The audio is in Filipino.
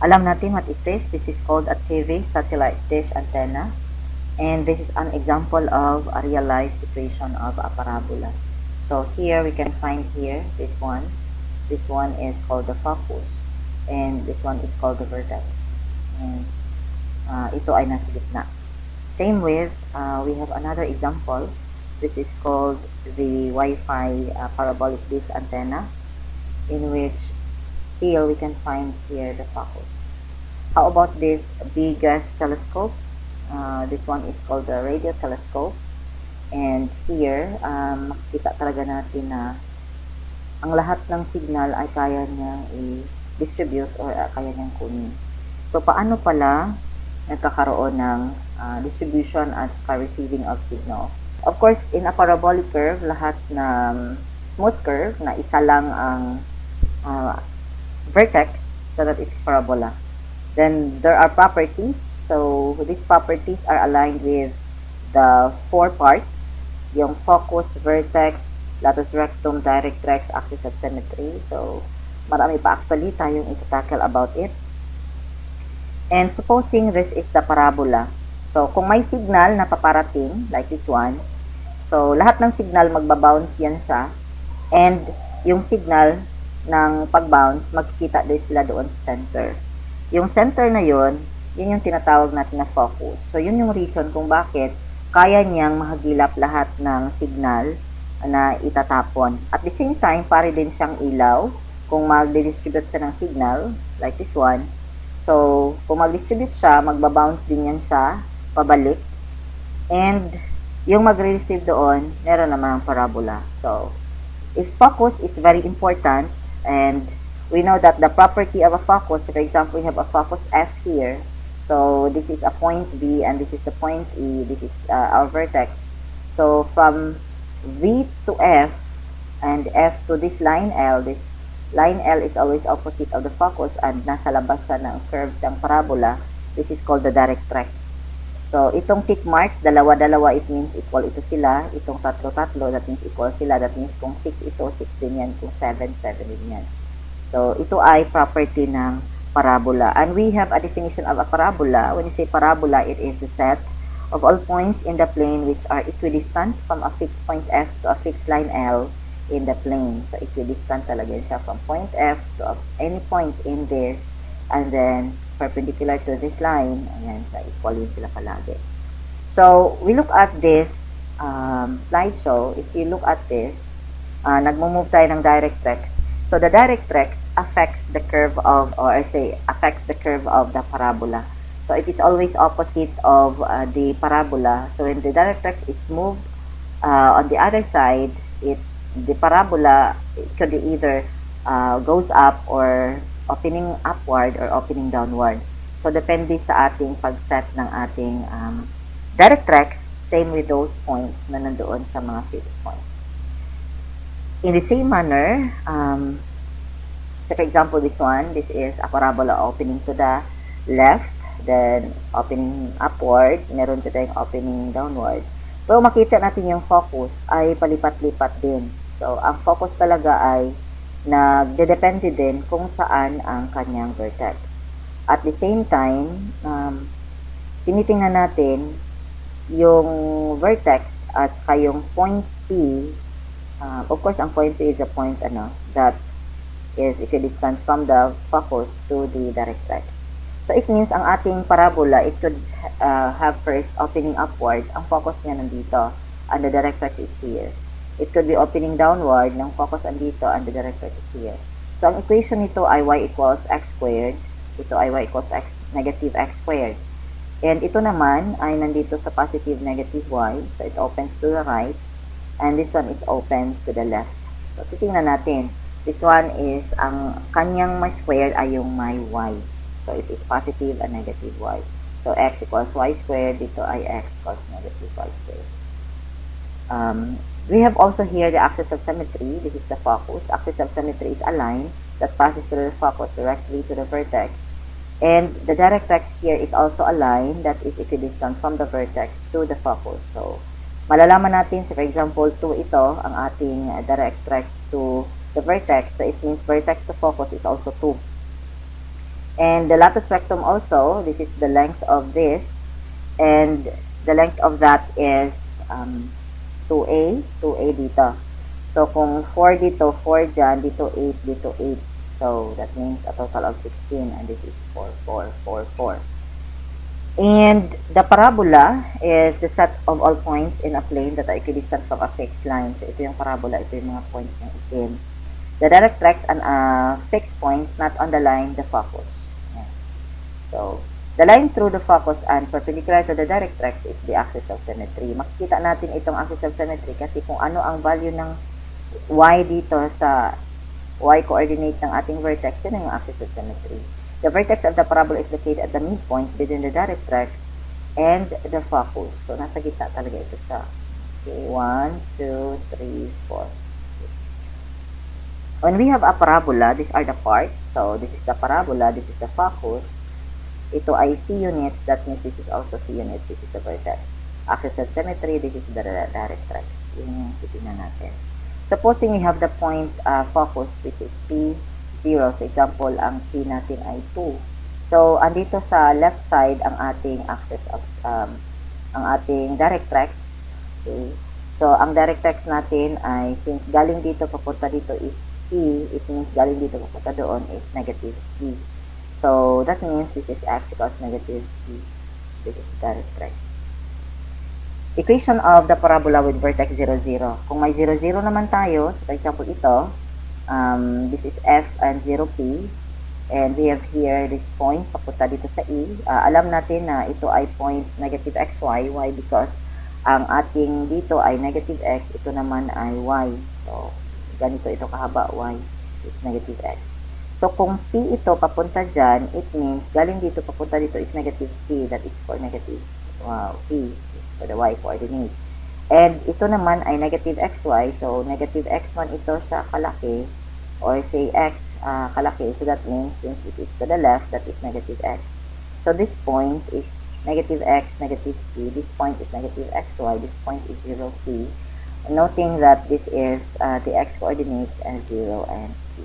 Alam natin what is this? This is called a TV satellite dish antenna. And this is an example of a real-life situation of a parabola. So here we can find here this one. This one is called the focus. And this one is called the vertex. And ito ay nasa gitna. Same with, we have another example. This is called the Wi-Fi parabolic dish antenna, in which still we can find here the focus. How about this biggest telescope? This one is called the radio telescope. And here, makikita talaga natin na ang lahat ng signal ay kaya niya i-distribute or kaya niyang kunin. So, paano pala nagkakaroon ng distribution at receiving of signal? Of course, in a parabolic curve, lahat ng smooth curve na isa lang ang vertex, so that is parabola. Then, there are properties. So, these properties are aligned with the 4 parts. Yung focus, vertex, latus rectum, directrix, axis of symmetry. So, marami pa actually tayong itatakil about it. And supposing this is the parabola. So, kung may signal na paparating, like this one, so, lahat ng signal magbabounce yan siya. And, yung signal ng pag-bounce, magkikita din sila doon sa center. Yung center na yun yung tinatawag natin na focus. So, yun yung reason kung bakit kaya niyang mahagilap lahat ng signal na itatapon. At the same time, pare din siyang ilaw kung mag-distribute siya ng signal, like this one. So, kung mag-distribute siya, magbabounce din yan siya, pabalik. And, yung mag-receive doon, meron naman ang parabola. So, if focus is very important, and we know that the property of a focus, for example, we have a focus F here. So, this is a point B, and this is the point E. This is our vertex. So, from V to F, and F to this line L is always opposite of the focus, and nasa labas siya ng curve ng parabola. This is called the directrix. So, itong tick marks, dalawa-dalawa, it means equal ito sila. Itong tatlo-tatlo, that means equal sila. That means kung 6 ito, 6 din yan. Kung 7, 7 din yan. So, ito ay property ng parabola. And we have a definition of a parabola. When you say parabola, it is the set of all points in the plane which are equidistant from a fixed point F to a fixed line L in the plane. So, equidistant talaga siya from point F to any point in this, and then perpendicular to this line. Ayan, so equal yun sila palagi. So, we look at this slideshow. If you look at this, nagmo-move tayo ng directrix. So, the directrix affects the curve of, or I say, affects the curve of the parabola. So, it is always opposite of the parabola. So, when the directrix is moved on the other side, the parabola, it could either goes up or opening upward or opening downward. So, depende sa ating pag-set ng ating directrix, same with those points na nandoon sa mga fixed points. In the same manner, so for example, this one, this is a parabola opening to the left, then opening upward, meron din tayong opening downward. Pero makita natin yung focus ay palipat-lipat din. So, ang focus talaga ay nagdedepende din kung saan ang kanyang vertex. At the same time, tinitingnan natin yung vertex at saka yung point P. Of course, ang point P is a point that is equidistant from the focus to the directrix. So, it means ang ating parabola, it could have first opening upward. Ang focus niya nandito, and the directrix is here. It could be opening downward, ng focus andito, and the directrix is here. So, ang equation nito ay y equals x squared. Ito ay y equals x, negative x squared. And ito naman ay nandito sa positive negative y. So, it opens to the right. And this one is open to the left. So, titingnan natin. This one is, ang kanyang may squared ay yung may y. So, it is positive and negative y. So, x equals y squared. Dito ay x equals negative y squared. We have also here the axis of symmetry. This is the focus. Axis of symmetry is a line that passes through the focus directly to the vertex. And the directrix here is also a line that is equidistant from the vertex to the focus. So, malalaman natin, so for example, 2 ito, ang ating directrix to the vertex. So, it means vertex to focus is also 2. And the latus rectum also, this is the length of this, and the length of that is 2A dito. So, kung 4 dito, 4 dyan, dito 8, dito 8. So, that means a total of 16, and this is 4, 4, 4, 4. And the parabola is the set of all points in a plane that are equidistant from a fixed line. So, ito yung parabola, ito yung mga points ng itim. The directrix and a fixed point, not on the line, the focus. Yeah. So, the line through the focus and perpendicular to the directrix is the axis of symmetry. Makikita natin itong axis of symmetry kasi kung ano ang value ng y dito sa y coordinate ng ating vertex, yun ang axis of symmetry. The vertex of the parabola is located at the midpoint between the directrix and the focus. So, nasa gitna talaga ito siya. Okay, 1, 2, 3, 4. When we have a parabola, these are the parts. So, this is the parabola, this is the focus. Ito ay C units, that means this is also C units, this is the vertex. Axis of symmetry, this is the directrix. Yun yung titignan natin. Supposing we have the point focus, which is P0. For example, ang P natin ay 2. So, andito sa left side ang ating axis of, ang ating directrix. Okay. So, ang directrix natin ay, since galing dito, papunta dito is P, it means galing dito, papunta doon is negative P. So, that means this is x equals negative P. This is directrix. Equation of the parabola with vertex 0, 0. Kung may 0, 0 naman tayo, so for example ito, this is f and 0p, and we have here this point, papunta dito sa e. Alam natin na ito ay point negative xy. Why? Because ang ating dito ay negative x, ito naman ay y. So, ganito ito kahaba, y is negative x. So, kung p ito papunta dyan, it means galing dito papunta dito is negative p, that is for negative p. For the y coordinate. And ito naman ay negative xy. So, negative x1 ito sa kalaki, or say x kalaki. So, that means since it is to the left, that is negative x. So, this point is negative x, negative p. This point is negative xy. This point is 0p. Noting that this is the x coordinates and 0 and p.